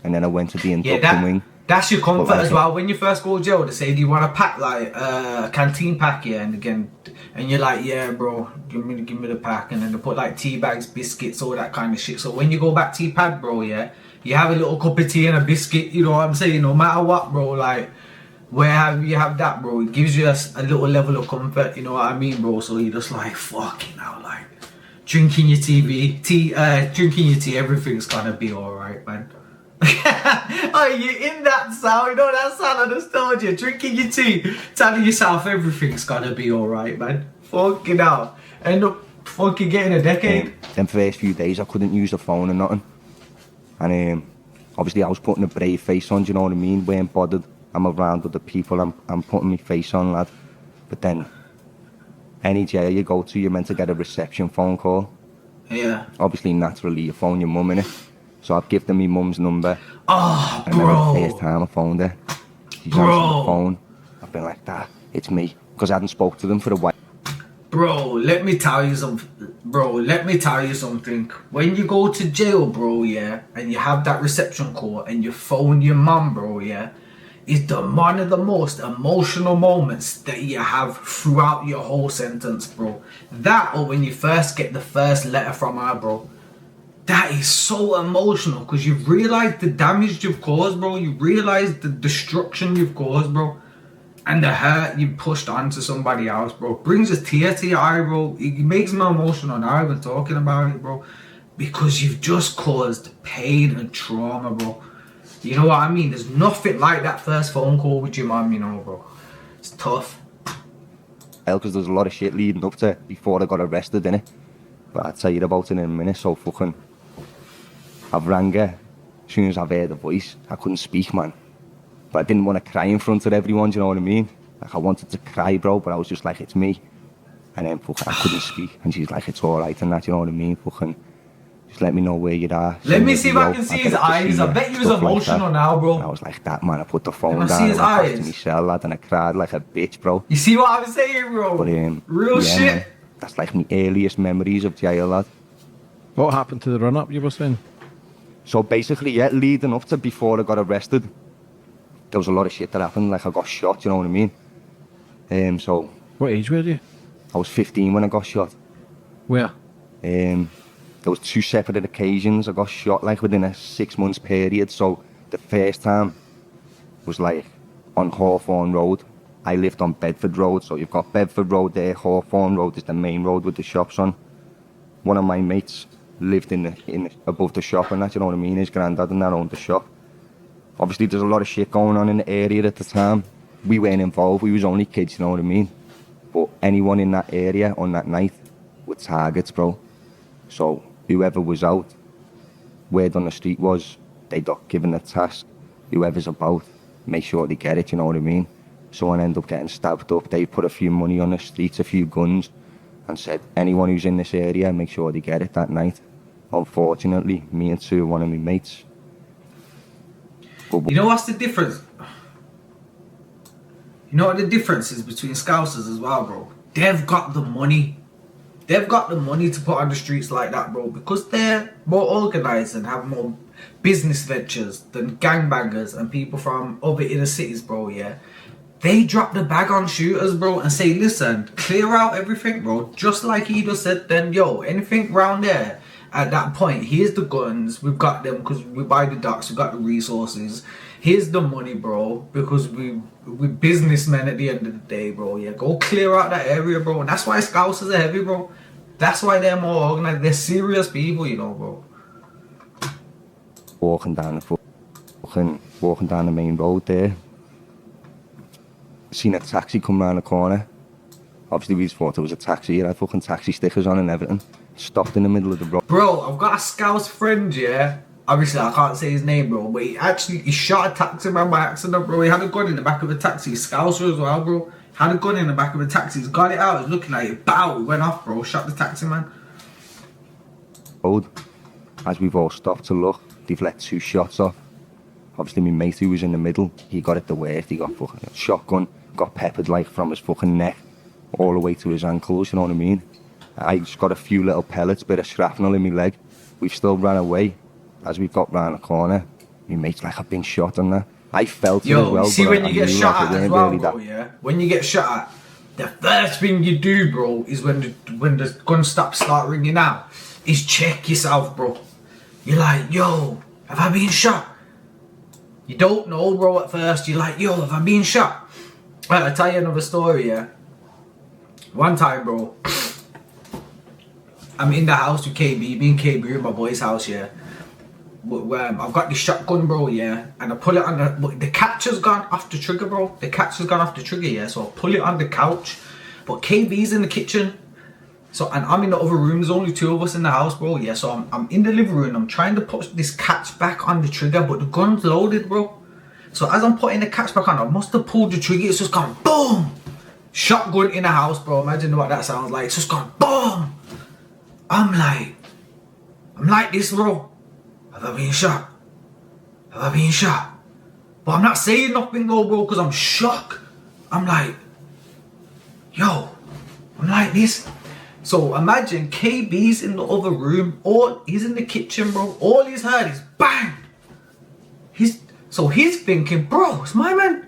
and then I went to the induction Yeah, wing. that's your comfort like as well. When you first go to jail, they say, do you want a pack, like canteen pack, yeah? And again, and you're like, yeah, bro, give me the pack. And then they put like tea bags, biscuits, all that kind of shit. So when you go back to your pad, bro, yeah, you have a little cup of tea and a biscuit. You know what I'm saying? No matter what, bro, like where you have that, bro, it gives you a little level of comfort. You know what I mean, bro? So you're just like, fucking hell, like drinking your drinking your tea, everything's gonna be alright, man. Oh, you in that sound? You know that sound I just told you. Drinking your tea, telling yourself everything's gonna be alright, man. Fucking hell. End up fucking getting a decade. Them first few days I couldn't use the phone or nothing. And obviously I was putting a brave face on, do you know what I mean? Weren't bothered. I'm around with the people, I'm putting my face on, lad. But then, any jail you go to, you're meant to get a reception phone call. Yeah. Obviously, naturally, you phone your mum, innit? So I've given them my mum's number. Oh, and bro. The first time I phoned her, she's answered the phone. I've been like, Dad, it's me. Because I hadn't spoke to them for a while. Bro, let me tell you something. Bro, let me tell you something. When you go to jail, bro, yeah, and you have that reception call and you phone your mum, bro, yeah, it's one of the most emotional moments that you have throughout your whole sentence, bro. That or when you first get the first letter from her, bro. That is so emotional because you've realised the damage you've caused, bro. You realise the destruction you've caused, bro. And the hurt you've pushed onto somebody else, bro. Brings a tear to your eye, bro. It makes me emotional now even talking about it, bro. Because you've just caused pain and trauma, bro. You know what I mean? There's nothing like that first phone call with your mum, you know, bro. It's tough. Because there's a lot of shit leading up to it before I got arrested, innit? But I'll tell you about it in a minute, so fucking... I've rang her. As soon as I've heard the voice, I couldn't speak, man. But I didn't want to cry in front of everyone, do you know what I mean? Like, I wanted to cry, bro, but I was just like, it's me. And then, fucking, I couldn't speak. And she's like, it's alright and that, you know what I mean? Fucking, just let me know where you are. Let me see if I can see his eyes. I bet he was emotional like now, bro. And I was like that, man. I put the phone Can I down see his and I went back eyes? to my cell, lad, and I cried like a bitch, bro. You see what I'm saying, bro? But, real yeah, shit. Man, that's like my earliest memories of jail, lad. What happened to the run-up, you were saying? So basically, yeah, leading up to before I got arrested, there was a lot of shit that happened. Like, I got shot, you know what I mean? So... What age were you? I was 15 when I got shot. Where? There was 2 separate occasions I got shot, like, within a 6 months period. So the first time was, like, on Hawthorne Road. I lived on Bedford Road, so you've got Bedford Road there, Hawthorne Road is the main road with the shops on. One of my mates lived in above the shop and that, you know what I mean? His granddad and that owned the shop. Obviously, there's a lot of shit going on in the area at the time. We weren't involved, we was only kids, you know what I mean? But anyone in that area on that night were targets, bro. So whoever was out, word on the street was they got given a task. Whoever's about, make sure they get it, you know what I mean? Someone ended up getting stabbed up, they put a few money on the streets, a few guns, and said, anyone who's in this area, make sure they get it that night. Unfortunately, me and one of my mates. You know what's the difference? You know what the difference is between Scousers as well, bro? They've got the money. They've got the money to put on the streets like that, bro, because they're more organised and have more business ventures than gangbangers and people from other inner cities, bro, yeah? They drop the bag on shooters, bro, and say, listen, clear out everything, bro. Just like he just said, then, yo, anything round there, at that point, here's the guns, we've got them because we buy the docks, we've got the resources. Here's the money, bro, because we're businessmen at the end of the day, bro, yeah. Go clear out that area, bro. And that's why Scousers are heavy, bro. That's why they're more organised. They're serious people, you know, bro. Walking down the main road there. Seen a taxi come round the corner. Obviously we just thought it was a taxi. It had fucking taxi stickers on and everything. Stopped in the middle of the road. Bro, I've got a Scouse friend, yeah. Obviously I can't say his name, bro, but he shot a taxi man by accident, bro. He had a gun in the back of a taxi. Scouser as well, bro. Had a gun in the back of a taxi. He's got it out. He's looking at it. Bow, it went off, bro. Shot the taxi man. As we've all stopped to look, they've let 2 shots off. Obviously my mate who was in the middle, he got it the worst. He got fucking shotgun, got peppered like from his fucking neck all the way to his ankles, you know what I mean? I just got a few little pellets, bit of shrapnel in my leg. We've still ran away as we've got round the corner. my mate's like, I've been shot and that. I felt it as Yo, well. you see but when I you get knew, shot like, it at as weren't well, really bro, that. yeah? When you get shot at, the first thing you do, bro, is when the gun stops start ringing out, is check yourself, bro. You're like, yo, have I been shot? You don't know, bro, at first. You're like, yo, have I been shot? Right, I'll tell you another story, yeah? One time, bro, I'm in the house with KB, me and KB in my boy's house, yeah? I've got this shotgun, bro, yeah, and I pull it on the catcher's gone off the trigger, bro. The catcher's gone off the trigger, yeah, so I pull it on the couch, but KB's in the kitchen, so, and I'm in the other room. There's only two of us in the house, bro, yeah, so I'm in the living room. I'm trying to put this catch back on the trigger, but the gun's loaded, bro. So as I'm putting the catch back on, I must have pulled the trigger. It's just gone boom. Shotgun in the house, bro. Imagine what that sounds like. It's just gone boom. I'm like this, bro. Have I been shot? Have I been shot? But I'm not saying nothing though, bro, because I'm shocked. I'm like, yo, I'm like this. So imagine KB's in the other room, or he's in the kitchen, bro. All he's heard is bang. So he's thinking, bro, is my man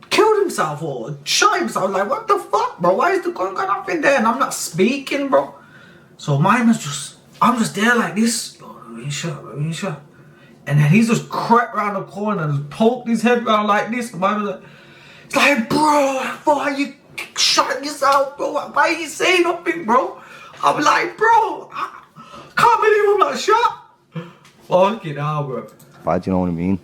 killed himself or shot himself? Like, what the fuck, bro? Why is the gun going off in there? And I'm not speaking, bro. So my man's I'm just there like this. He shot. And then he's just crept round the corner and just poked his head round like this. My man's like, bro, why you shot yourself, bro? Why you saying nothing, bro? I'm like, bro, I can't believe I'm not shot. Fucking hell, bro. Bad, you know what I mean?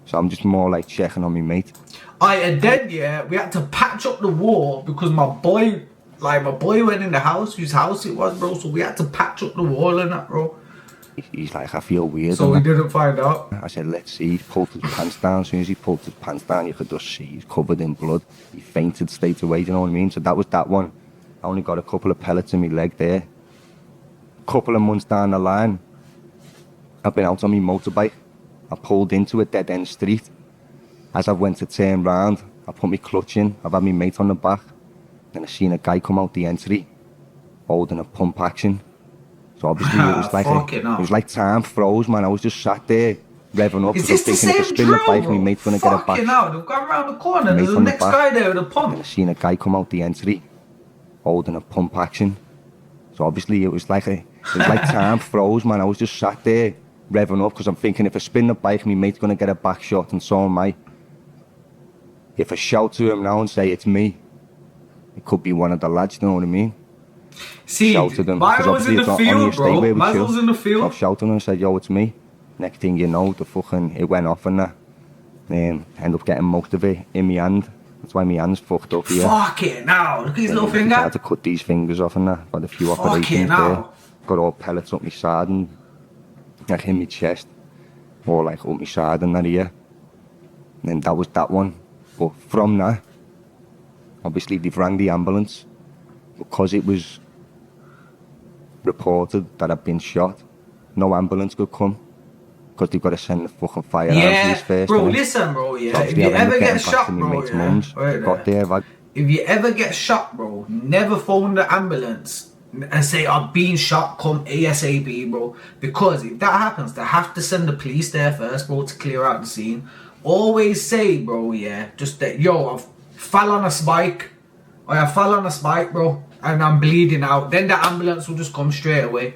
So I'm just more like checking on my mate. And then, yeah, we had to patch up the wall because my boy went in the house, whose house it was, bro. So we had to patch up the wall and that, bro. He's like, I feel weird. So we didn't find out. I said, let's see. He pulled his pants down. As soon as he pulled his pants down, you could just see he's covered in blood. He fainted straight away, do you know what I mean? So that was that one. I only got a couple of pellets in my leg there. Couple of months down the line, I've been out on my motorbike. I pulled into a dead-end street. As I went to turn round, I put my clutch in. I've had my mate on the back. Then I seen a guy come out the entry, holding a pump action. So obviously it was like it was like time froze, man. I was just sat there, revving up. Is this the thinking if I same spin drill, the bike, bro? my mate's gonna get it back. Fucking hell, they've gone round the corner. There's the on the next back. guy there with a Then pump. I seen a guy come out the entry, holding a pump action. So obviously it was like time froze, man. I was just sat there, revving up, because I'm thinking if I spin the bike, my mate's gonna get a back shot, and so am I. If I shout to him now and say it's me, it could be one of the lads, you know what I mean? See, Shouted them, mine 'cause was in obviously the it's on the field, estate bro. where we Mine chill. was in the So I've field. shouted him and said, yo, it's me. Next thing you know, it went off and that. End up getting most of it in my hand. That's why my hand's fucked up here. Fucking hell, look at his little I finger. had to cut these fingers off and that. Had a few Fucking operations there. hell. Got all pellets up my side and like in my chest. Or like up my side and that here. And then that was that one. But from that, obviously they've rang the ambulance. Because it was reported that I'd been shot, no ambulance could come. Because they've got to send the fucking firearms first. bro, innit? listen, bro, yeah. So If obviously you I ended ever up get getting back shot, to my bro, mate's yeah. mum's. Right Got there, if you ever get shot, bro, never phone the ambulance and say, I've been shot, come ASAP, bro. Because if that happens, they have to send the police there first, bro, to clear out the scene. Always say, bro, yeah, just that, yo, I've fell on a spike, or I fell on a spike, bro, and I'm bleeding out. Then the ambulance will just come straight away.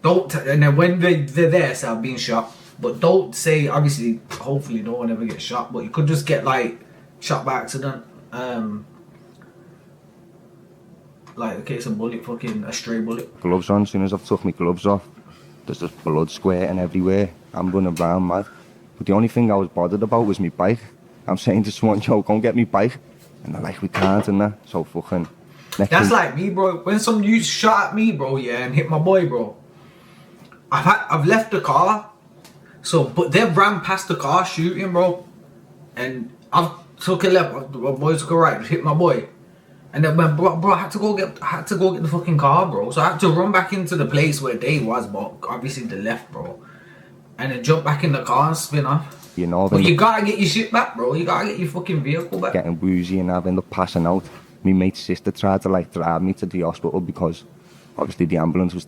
And then when they're there, say, I've been shot. But don't say, obviously, hopefully no one ever gets shot, but you could just get, like, shot by accident. Like a case of bullet, fucking a stray bullet. Gloves on. As soon as I've took my gloves off, there's just blood squirting everywhere. I'm running around mad. But the only thing I was bothered about was my bike. I'm saying to someone, yo, go and get me bike. And they're like, we can't and that. So fucking... That's like me, bro. When some dude shot at me, bro, yeah, and hit my boy, bro. I've left the car. So, but they ran past the car shooting, bro. And I've took a left, my boy took a right, hit my boy. And then, bro, I had to go get the fucking car, bro. So I had to run back into the place where they was, but obviously the left, bro. And then jump back in the car and spin off. You know, but you gotta get your shit back, bro. You gotta get your fucking vehicle back. Getting woozy and I've ended up passing out. My mate's sister tried to like drive me to the hospital because obviously the ambulance was